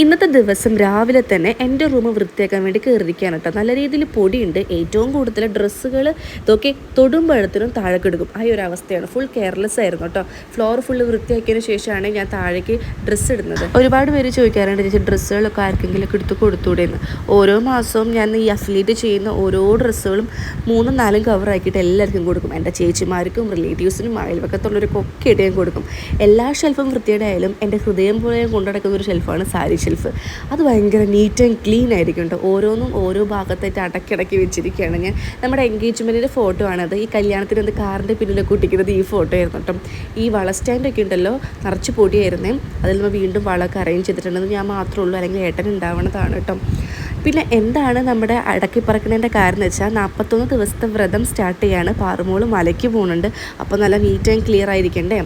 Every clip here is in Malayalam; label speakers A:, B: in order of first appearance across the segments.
A: ഇന്നത്തെ ദിവസം രാവിലെ തന്നെ എൻ്റെ റൂം വൃത്തിയാക്കാൻ വേണ്ടി കയറിയിരിക്കുകയാണ് കേട്ടോ. നല്ല രീതിയിൽ പൊടിയുണ്ട്. ഏറ്റവും കൂടുതൽ ഡ്രസ്സുകൾ ഇതൊക്കെ തൊടുമ്പോഴത്തിനും താഴെ കിടക്കും. ആ ഒരു അവസ്ഥയാണ്. ഫുൾ കെയർലെസ് ആയിരുന്നു കേട്ടോ. ഫ്ലോർ ഫുള്ള് വൃത്തിയാക്കിയതിന് ശേഷമാണ് ഞാൻ താഴേക്ക് ഡ്രസ്സ് ഇടുന്നത്. ഒരുപാട് പേര് ചോദിക്കാറുണ്ട് ചേച്ചി ഡ്രസ്സുകളൊക്കെ ആർക്കെങ്കിലുമൊക്കെ എടുത്ത് കൊടുത്തൂടെയെന്ന്. ഓരോ മാസവും ഞാൻ ഈ അഫിലിയേറ്റ് ചെയ്യുന്ന ഓരോ ഡ്രസ്സുകളും 3-4 കവറാക്കിയിട്ട് എല്ലാവർക്കും കൊടുക്കും. എൻ്റെ ചേച്ചിമാർക്കും റിലേറ്റീവ്സിനും അയൽവക്കത്തുള്ളവർക്കൊക്കെ ഇട്ട് ഞാൻ കൊടുക്കും. എല്ലാ ഷെൽഫും വൃത്തിയുടെ ആയാലും എൻ്റെ ഹൃദയം പോലെ ഞാൻ കൊണ്ടുനടക്കുന്ന ഒരു ഷെൽഫാണ് സാരി ഷെൽഫ്. അത് ഭയങ്കര നീറ്റ് ആൻഡ് ക്ലീൻ ആയിരിക്കും കേട്ടോ. ഓരോന്നും ഓരോ ഭാഗത്തായിട്ട് അടക്കി വെച്ചിരിക്കുകയാണ് ഞാൻ. നമ്മുടെ എൻഗേജ്മെൻറ്റിൻ്റെ ഫോട്ടോ ആണത്. ഈ കല്യാണത്തിന് അത് കാറിൻ്റെ പിന്നിലൊക്കെ ഒട്ടിക്കുന്നത് ഈ ഫോട്ടോ ആയിരുന്നു കേട്ടോ. ഈ വള സ്റ്റാൻഡൊക്കെ ഉണ്ടല്ലോ നിറച്ച് പൊടിയായിരുന്നേ. അതിൽ നിന്ന് വീണ്ടും വളമൊക്കെ അറേഞ്ച് ചെയ്തിട്ടുണ്ടെന്ന് ഞാൻ മാത്രമേ ഉള്ളൂ, അല്ലെങ്കിൽ ഏട്ടൻ ഉണ്ടാവണതാണ് കേട്ടോ. പിന്നെ എന്താണ് നമ്മുടെ അടക്കി പറക്കുന്നതിൻ്റെ കാരണം എന്ന് വെച്ചാൽ 41 ദിവസത്തെ വ്രതം സ്റ്റാർട്ട് ചെയ്യാണ്. പാറുമോള് മലയ്ക്ക് പോകുന്നുണ്ട്. അപ്പോൾ നല്ല നീറ്റ് ആൻഡ് ക്ലിയർ ആയിരിക്കണ്ടേ.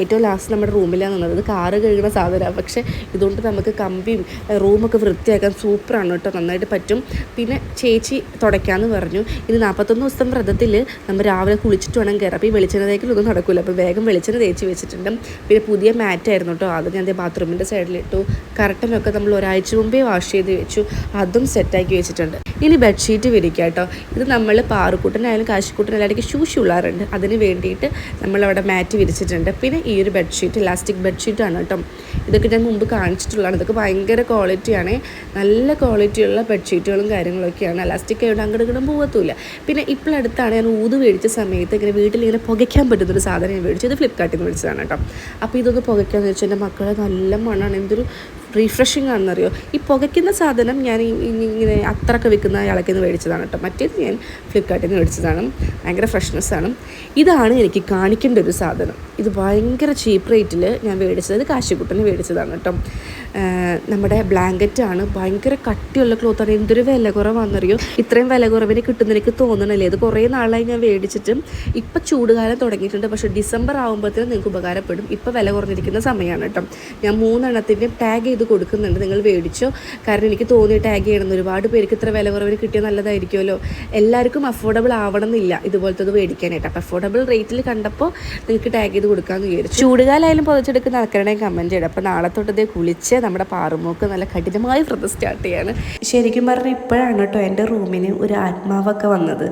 A: ഏറ്റവും ലാസ്റ്റ് നമ്മുടെ റൂമിലാണ് നിന്നത്. ഇത് കാറ് കഴുകുന്ന സാധനമാണ്. പക്ഷേ ഇതുകൊണ്ട് നമുക്ക് കമ്പിയും റൂമൊക്കെ വൃത്തിയാക്കാൻ സൂപ്പറാണ് കേട്ടോ. നന്നായിട്ട് പറ്റും. പിന്നെ ചേച്ചി തുടയ്ക്കാമെന്ന് പറഞ്ഞു. ഇത് 41 ദിവസം വ്രതത്തിൽ നമ്മൾ രാവിലെ കുളിച്ചിട്ട് വേണം കയറാം. അപ്പോൾ ഈ വെളിച്ചെണ്ണ തേക്കലൊന്നും നടക്കില്ല. അപ്പോൾ വേഗം വെളിച്ചെണ്ണ തേച്ച് വെച്ചിട്ടുണ്ട്. പിന്നെ പുതിയ മാറ്റായിരുന്നു കേട്ടോ. അത് ഞാൻ ബാത്റൂമിൻ്റെ സൈഡിലിട്ടു. കർട്ടനൊക്കെ നമ്മൾ ഒരാഴ്ച മുമ്പേ വാഷ് ചെയ്ത് വെച്ചു. അതും സെറ്റാക്കി വെച്ചിട്ടുണ്ട്. ഇനി ബെഡ്ഷീറ്റ് വിരിക്കുക കേട്ടോ. ഇത് നമ്മൾ പാറുക്കൂട്ടനായാലും കാശിക്കൂട്ടനായാലും ഇടയ്ക്ക് ഷൂഷ് ഉള്ളാറുണ്ട്. അതിന് വേണ്ടിയിട്ട് നമ്മളവിടെ മാറ്റ് വിരിച്ചിട്ടുണ്ട്. പിന്നെ ഈ ഒരു ബെഡ്ഷീറ്റ് ഇലാസ്റ്റിക് ബെഡ്ഷീറ്റാണ് കേട്ടോ. ഇതൊക്കെ ഞാൻ മുമ്പ് കാണിച്ചിട്ടുള്ളതാണ്. ഇതൊക്കെ ഭയങ്കര ക്വാളിറ്റിയാണ്. നല്ല ക്വാളിറ്റിയുള്ള ബെഡ്ഷീറ്റുകളും കാര്യങ്ങളൊക്കെയാണ്. ഇലാസ്റ്റിക് ആയിട്ട് അങ്ങോട്ട് പോകത്തുമില്ല. പിന്നെ ഇപ്പോഴടുത്താണ് ഞാൻ ഊത് മേടിച്ച സമയത്ത് ഇങ്ങനെ വീട്ടിലിങ്ങനെ പുകയ്ക്കാൻ പറ്റുന്നൊരു സാധനം ഞാൻ മേടിച്ചു. ഇത് ഫ്ലിപ്കാർട്ടിൽ നിന്ന് മേടിച്ചതാണ് കേട്ടോ. അപ്പോൾ ഇതൊന്ന് പുകയ്ക്കാമെന്ന് വെച്ചാൽ എൻ്റെ മക്കളെ നല്ല മണമാണ്. എന്തൊരു റീഫ്രഷിങ് ആണെന്നറിയോ. ഈ പുകയ്ക്കുന്ന സാധനം ഞാൻ ഇങ്ങനെ അത്രയൊക്കെ വിൽക്കുന്ന ഇളക്കിൽ നിന്ന് മേടിച്ചതാണ് കേട്ടോ. മറ്റേത് ഞാൻ ഫ്ലിപ്കാർട്ടിൽ നിന്ന് മേടിച്ചതാണ്. ഭയങ്കര ഫ്രഷ്നെസ്സാണ്. ഇതാണ് എനിക്ക് കാണിക്കേണ്ട ഒരു സാധനം. ഇത് ഭയങ്കര ചീപ്പ് റേറ്റിൽ ഞാൻ മേടിച്ചത്. കാശിക്കുട്ടന് മേടിച്ചതാണ് കേട്ടോ. നമ്മുടെ ബ്ലാങ്കറ്റാണ്. ഭയങ്കര കട്ടിയുള്ള ക്ലോത്താണ്. എന്തൊരു വില കുറവാണെന്നറിയോ. ഇത്രയും വില കുറവിന് കിട്ടുന്ന എനിക്ക് തോന്നണില്ലേ. ഇത് കുറേ നാളായി ഞാൻ മേടിച്ചിട്ട്. ഇപ്പം ചൂടുകാലം തുടങ്ങിയിട്ടുണ്ട്. പക്ഷേ ഡിസംബർ ആകുമ്പോഴത്തേനും നിങ്ങൾക്ക് ഉപകാരപ്പെടും. ഇപ്പം വില കുറഞ്ഞിരിക്കുന്ന സമയമാണ് കേട്ടോ. ഞാൻ 3 എണ്ണത്തിൻ്റെ ടാഗ് ചെയ്ത് കൊടുക്കുന്നുണ്ട്. നിങ്ങൾ മേടിച്ചോ. കാരണം എനിക്ക് തോന്നി ടാഗ് ചെയ്യണമെന്ന്. ഒരുപാട് പേർക്ക് ഇത്ര വില കുറവിന് കിട്ടിയാൽ നല്ലതായിരിക്കുമല്ലോ. എല്ലാവർക്കും അഫോർഡബിൾ ആവണം എന്നില്ല ഇതുപോലത്തത് മേടിക്കാനായിട്ട്. അപ്പോൾ അഫോർഡബിൾ റേറ്റിൽ കണ്ടപ്പോൾ നിങ്ങൾക്ക് ടാഗ് ചെയ്ത് കൊടുക്കാമെന്ന് വിചാരിച്ചു. ചൂടുകാലായാലും പുതച്ചെടുക്കുന്ന ആൾക്കാരുടെയും കമൻറ്റ് ചെയ്യണം. അപ്പോൾ നാളെ തൊട്ടതേ കുളിച്ച് നമ്മുടെ പാറുമോക്ക് നല്ല കഠിനമായ വ്രതം സ്റ്റാർട്ട് ചെയ്യാണ്. ശരിക്കും പറഞ്ഞാൽ ഇപ്പോഴാണ് കേട്ടോ എൻ്റെ റൂമിന് ഒരു ആത്മാവൊക്കെ വന്നത്.